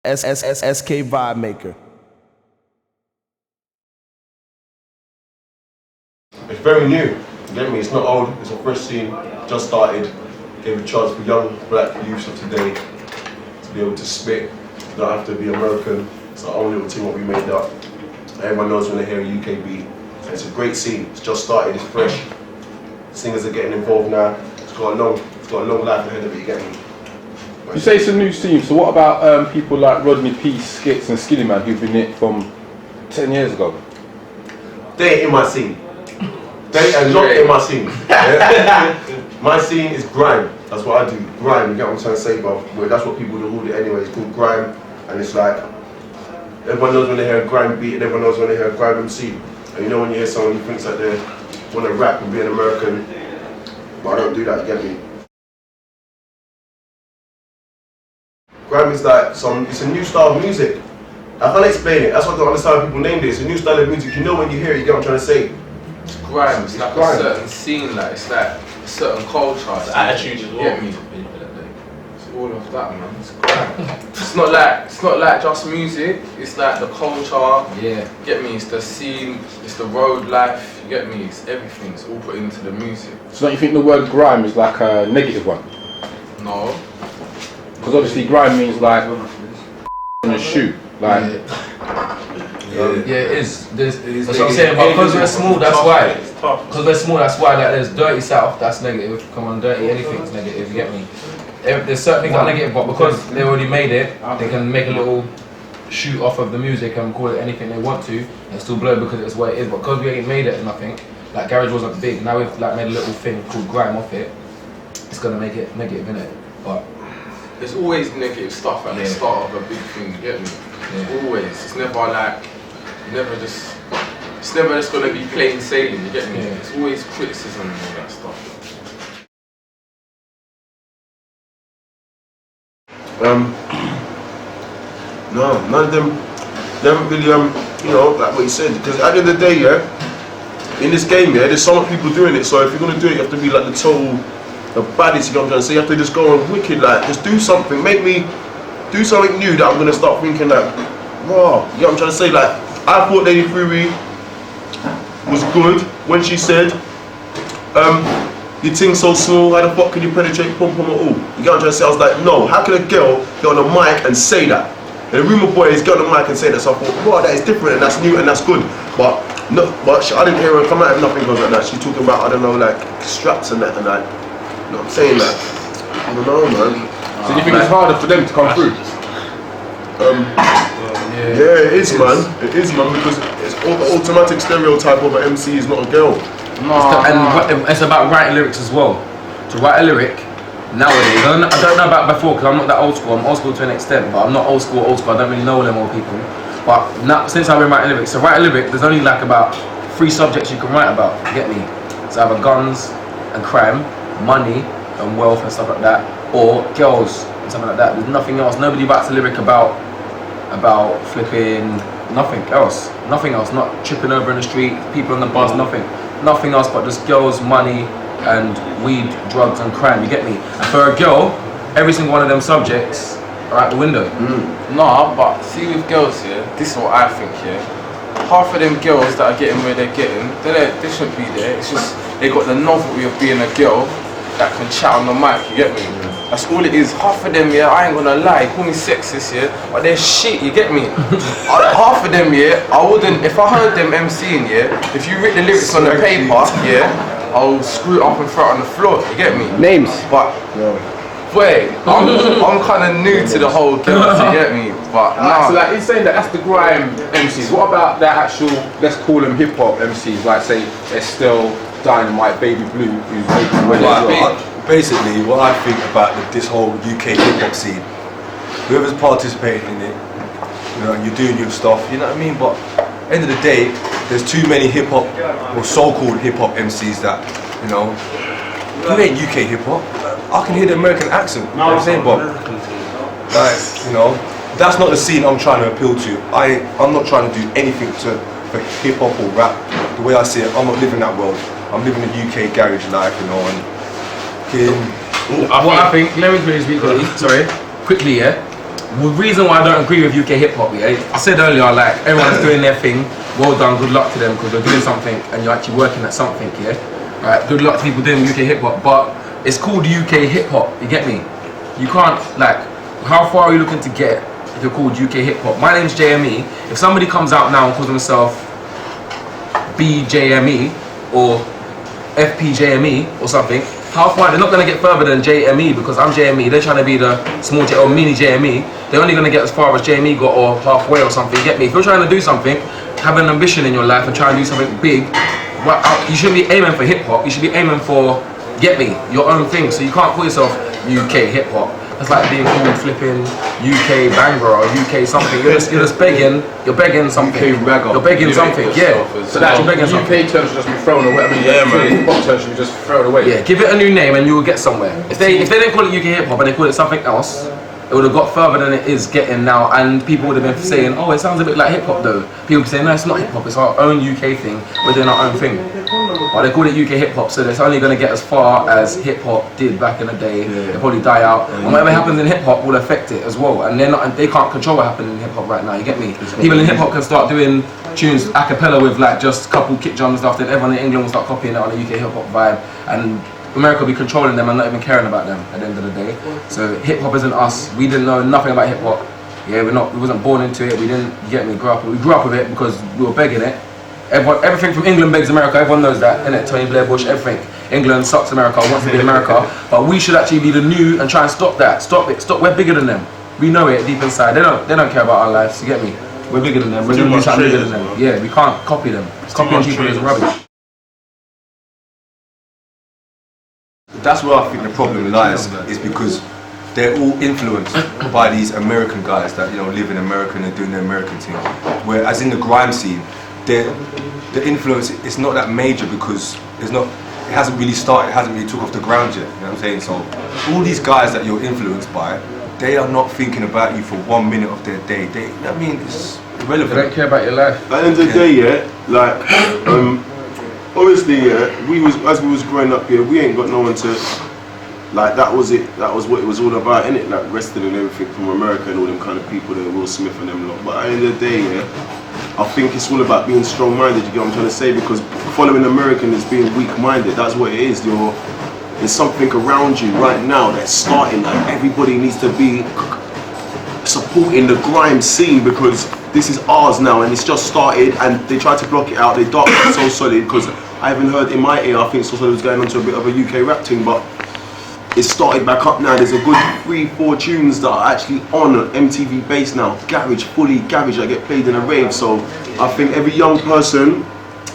SK Vibe Maker. It's very new, you get me? It's not old, it's a fresh scene, just started. Gave a chance for young black youths of today to be able to spit. You don't have to be American. It's our own little team what we made up. Everyone knows when they hear a UK beat. And it's a great scene, it's just started, it's fresh. Singers are getting involved now. It's got a long life ahead of it, you get me? You say it's a new scene, so what about people like Rodney P, Skits and Skilly Man who've been it from 10 years ago? They ain't in my scene. They are not in my scene. Yeah? My scene is grime. That's what I do. Grime, you get what I'm trying to say, but that's what people do call it anyway. It's called grime, and it's like everyone knows when they hear a grime beat, and everyone knows when they hear a grime MC. And you know when you hear someone who thinks that they want to rap and be an American, but I don't do that. You get me? Grime is like it's a new style of music. I can't explain it. That's why I don't understand how people named it. It's a new style of music. You know when you hear it, you get what I'm trying to say. It's grime. It's like grime. A certain scene, like it's like a certain culture. It's attitude as well. Get me? It's all of that, man. It's grime. It's not like just music. It's like the culture. Yeah. Get me? It's the scene. It's the road life. You get me? It's everything. It's all put into the music. So don't you think the word grime is like a negative one? No. Because obviously grime means like in a shoe, like. Yeah, it is. That's what I'm saying. But because we're small, that's why. Because we're small, that's why. Like, there's dirty south, that's negative. Come on, dirty, anything's negative. You get me? There's certain things that are negative, but because they already made it, they can make a little shoot off of the music and call it anything they want to, and still blow because it's what it is. But because we ain't made it and nothing, like garage wasn't big. Now we've like made a little thing called grime off it. It's gonna make it negative, innit? But there's always negative stuff at the start of a big thing. You get me? Yeah. Always. It's never like. It's never just gonna be plain sailing, you get me? Yeah. It's always criticism and all that stuff. No, none of them, they haven't really, you know, like what you said, because at the end of the day, yeah, in this game, yeah, there's so much people doing it, so if you're gonna do it, you have to be like the baddest, you know what I'm trying to say, you have to just go on wicked, like, just do something, make me do something new that I'm gonna start thinking like, wow, you know what I'm trying to say, like, I thought Lady Fury was good when she said, your thing's so small, how the fuck can you penetrate pom pom at all? You get what I'm trying to say? I was like, no, how can a girl get on the mic and say that? And a room of boys get on the mic and say that, so I thought, wow, that is different and that's new and that's good. But no, I didn't hear her come out of nothing like that. She's talking about, I don't know, like straps and that and like, you know what I'm saying? Like, I don't know, man. So do you think it's harder for them to come through? Yeah, it is, man. It is, man, because it's all the automatic stereotype of an MC is not a girl. And it's about writing lyrics as well. To write a lyric nowadays, I don't know about before because I'm not that old school. I'm old school to an extent, but I'm not old school. I don't really know them old people. But now, since I've been writing lyrics, to write a lyric, there's only like about 3 subjects you can write about. You get me? It's either guns and crime, money and wealth and stuff like that, or girls and something like that. There's nothing else. Nobody writes a lyric about flipping nothing else, not tripping over in the street, people on the bus, nothing else but just girls, money and weed, drugs and crime, you get me? And for a girl, every single one of them subjects are out the window. No, but see with girls here, this is what I think here. Half of them girls that are getting where they're getting, they shouldn't be there. It's just they got the novelty of being a girl that can chat on the mic, you get me? That's all it is. Half of them, yeah, I ain't gonna lie, call me sexist, yeah, but they're shit, you get me? Half of them, yeah, I wouldn't, if I heard them MCing, yeah, if you read the lyrics on the paper, yeah, I'll screw it up and throw it on the floor, you get me? Names? But, wait, I'm kind of new to the whole girls, you get me? But nah. So like, he's saying that's the grime MCs. What about the actual, let's call them hip hop MCs, like say Estelle, Dynamite, Baby Blue, who's making ready as well? Basically, what I think about this whole UK hip hop scene, whoever's participating in it, you know, you're doing your stuff, you know what I mean? But end of the day, there's too many hip hop or so-called hip hop MCs that, you know, you ain't UK hip hop. I can hear the American accent. You know what I'm saying, but like, you know, that's not the scene I'm trying to appeal to. I'm not trying to do anything for hip hop or rap. The way I see it, I'm not living that world. I'm living a UK garage life, you know, and what I think, let me speak quickly, yeah? The reason why I don't agree with UK hip hop, yeah, I said earlier, like everyone's doing their thing. Well done, good luck to them because they're doing something and you're actually working at something, yeah. Right, good luck to people doing UK hip hop, but it's called UK hip hop. You get me? You can't like. How far are you looking to get if you're called UK hip hop? My name's JME. If somebody comes out now and calls themselves BJME or FPJME or something, how far? They're not going to get further than JME because I'm JME. They're trying to be the small J or mini JME. They're only going to get as far as JME got or halfway or something. You get me? If you're trying to do something, have an ambition in your life and try and do something big, you shouldn't be aiming for hip hop. You should be aiming for, get me, your own thing. So you can't call yourself UK hip hop. That's like being called flipping UK banger or UK something. You're just begging. You're begging something. UK ragger. You're begging something. Yeah. So that you're begging something. UK terms should just be thrown away. I mean, yeah, man. Hip hop terms should be just thrown away. Yeah. Give it a new name and you will get somewhere. If they didn't call it UK hip hop and they called it something else, it would have got further than it is getting now, and people would have been saying, "Oh, it sounds a bit like hip hop though." People would be saying, "No, it's not hip hop. It's our own UK thing. We're doing our own thing." But they called it UK hip hop, so it's only going to get as far as hip hop did back in the day. It'll probably die out, and whatever happens in hip hop will affect it as well. And they can't control what happens in hip hop right now. You get me? People in hip hop can start doing tunes a cappella with like just a couple kick drums and stuff. Then everyone in England will start copying it on a UK hip hop vibe, and America will be controlling them and not even caring about them at the end of the day. So hip hop isn't us. We didn't know nothing about hip hop. Yeah, we wasn't born into it. We didn't, you get me, we grew up with it because we were begging it. Everything from England begs America. Everyone knows that, innit? Tony Blair, Bush, everything. England sucks America, wants to be America. But we should actually be the new and try and stop that. Stop it. Stop. We're bigger than them. We know it deep inside. They don't care about our lives. You get me? We're bigger than them. We're doing something bigger than them. Yeah, we can't copy them. Copying people is rubbish. That's where I think the problem lies, is because they're all influenced by these American guys that live in America and they're doing the American thing. Whereas in the grime scene, the influence is not that major because it hasn't really started, it hasn't really took off the ground yet. You know what I'm saying? So all these guys that you're influenced by, they are not thinking about you for 1 minute of their day. It's irrelevant. They don't care about your life. At the end of the day, yeah, like, obviously, yeah, as we was growing up here, we ain't got no one to, like, that was it. That was what it was all about, innit? Like, wrestling and everything from America and all them kind of people, there, Will Smith and them lot. But at the end of the day, yeah, I think it's all about being strong-minded. You get what I'm trying to say? Because following American is being weak-minded. That's what it is. There's something around you right now that's starting. Like, everybody needs to be supporting the grime scene because this is ours now and it's just started and they tried to block it out. They dark it So Solid because I haven't heard in my ear, I think So Solid was going on to a bit of a UK rap thing, but it's started back up now. There's a good 3-4 tunes that are actually on MTV Base now. Fully garage that get played in a rave. So I think every young person,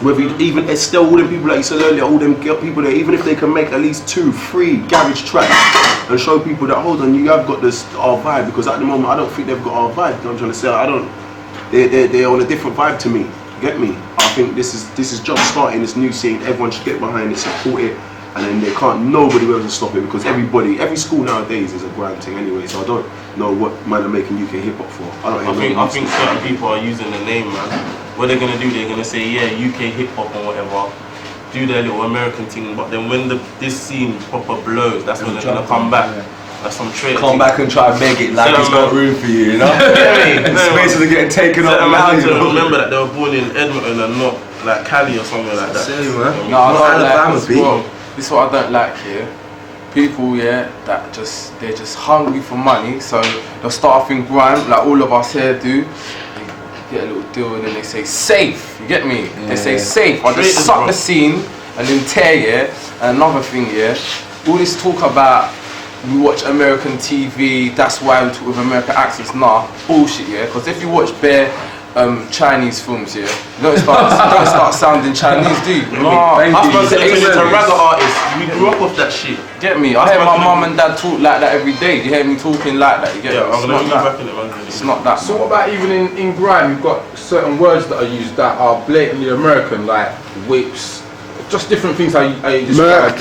whether even it's still all them people like you said earlier, all them people there, even if they can make at least 2-3 garage tracks and show people that hold on, you have got this our vibe, because at the moment I don't think they've got our vibe. You know what I'm trying to say? They're on a different vibe to me. Get me? I think this is just starting this new scene. Everyone should get behind it, support it, and then nobody will be able to stop it because every school nowadays is a grime thing anyway. So I don't know what man are making UK hip hop for. I think certain people are using the name, man. What they're gonna do, they're gonna say, yeah, UK hip hop or whatever, do their little American thing, but then when this scene proper blows, that's when they're gonna come back. That's some trick. Come back and try and make it like it's got room for you, you know? Spaces are getting taken up now. Remember that they were born in Edmonton and not like Cali or something like that. No, Alabama, this is what I don't like here. People, yeah, that they're just hungry for money, so they'll start off in grime, like all of us here do. Get a little deal and then they say safe, you get me? They say safe, I just suck the scene and then tear, yeah. And another thing, yeah, all this talk about we watch American TV, that's why we talk with American accents, nah, bullshit, yeah. Because if you watch bare Chinese films, yeah, you don't start sounding Chinese, do you? Nah, it's a ragga artist. We grew up with that shit. Get me? I hear my mum and dad talk like that every day. You hear me talking like that? You get me? It's not that. So what about even in grime? You've got certain words that are used that are blatantly American, like whips. Just different things how you describe.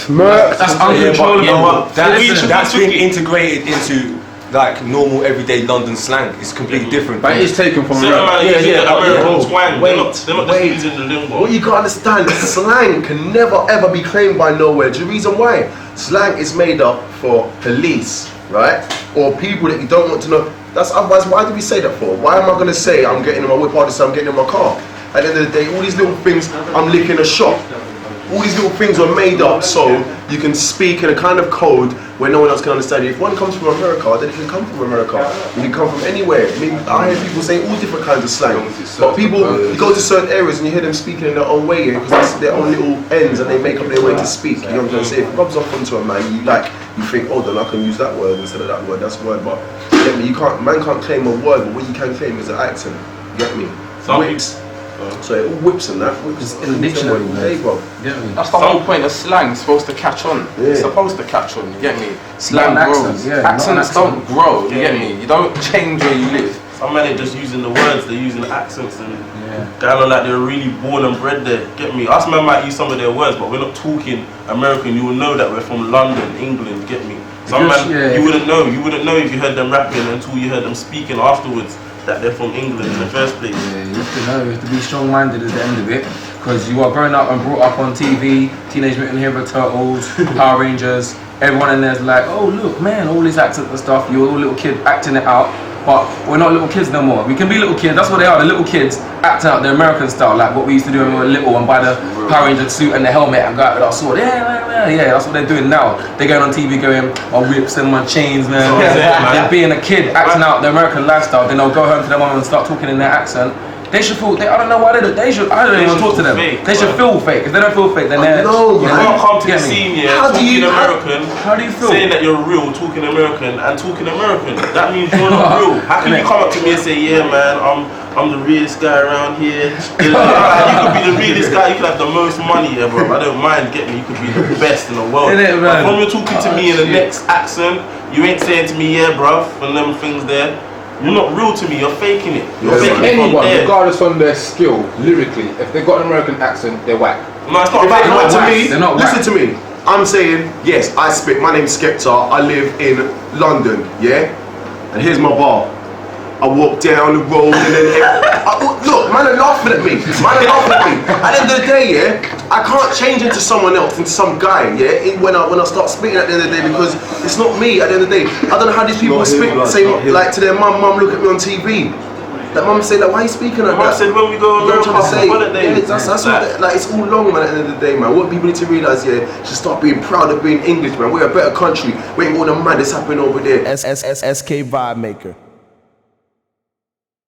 That's uncontrollable. That's been integrated into like normal everyday London slang. It's completely different. But it is taken from American twang. They're not just using the lingo. What you gotta understand, slang can never ever be claimed by nowhere. The reason why? Slang is made up for police, right? Or people that you don't want to know. That's otherwise. Why do we say that for? Why am I gonna say I'm getting in my whip artist? I'm getting in my car. At the end of the day, all these little things, I'm licking a shop. All these little things are made up so you can speak in a kind of code where no one else can understand you. If one comes from America, then it can come from America. You can come from anywhere. I mean, I hear people say all different kinds of slang. But people, you go to certain areas and you hear them speaking in their own way because that's their own little ends and they make up their way to speak. You know what I'm saying? If it rubs off onto a man, you think, oh, then I can use that word instead of that word. That's a word, but you can't. Man can't claim a word, but what you can claim is an accent. You get me? Whips. So it all whips and that. Whips in the dictionary. There you go. That's the whole point of slang. It's supposed to catch on. Yeah. It's supposed to catch on. You get me? Slang Not an grows. accent, yeah, Accents don't grow. You get me? You don't change where you live. Some men are just using the words, they're using the accents and going on like they're really born and bred there. Get me? Us men might use some of their words, but we're not talking American. You will know that we're from London, England. Get me? Some men, you wouldn't know. You wouldn't know if you heard them rapping until you heard them speaking afterwards that they're from England in the first place. Yeah, you have to know. You have to be strong-minded at the end of it, because you are growing up and brought up on TV, Teenage Mutant Hero Turtles, Power Rangers. Everyone in there's like, oh look, man, all these accents and stuff. You're all little kid acting it out. But we're not little kids no more. We can be little kids, that's what they are, the little kids acting out the American style, like what we used to do when we were little and buy the Power Ranger suit and the helmet and go out with our sword. Yeah, that's what they're doing now. They're going on TV going, my whips and my chains, man. They're being a kid, acting out the American lifestyle, then they'll go home to their mum and start talking in their accent. They should feel, I don't know why I don't even talk to them. They should feel fake. If they don't feel fake, then they're... You can't come to the scene here talking American, how do you feel? saying that you're real, talking American, and talking American. That means you're not real. How can you come up to me and say, yeah man, I'm the realest guy around here. You could be the realest guy, you could have the most money ever. I don't mind, get me, you could be the best in the world. But when you're talking to me in the next accent, you ain't saying to me, yeah bruv, and them things there. You're not real to me, you're faking it. You're faking anyone, it regardless on their skill, lyrically, if they've got an American accent, they're whack. No, it's not about They're not whack. Listen to me. I'm saying, yes, I spit. My name's Skepta. I live in London, yeah? And here's my bar. I walk down the road and then look, man are laughing at me. Man are laughing at me. At the end of the day, yeah, I can't change into someone else, into some guy, yeah, when I start spitting at the end of the day, because it's not me at the end of the day. I don't know how these people spit, say like to their mum, look at me on TV. That mum say like, why are you speaking like that? Mum said when we go on America for holiday. Yeah, that's what, like, it's all long, man, at the end of the day, man. What people need to realise, yeah, should start being proud of being English, man. We're a better country. We ain't got all the madness happening over there. SK Vibe Maker.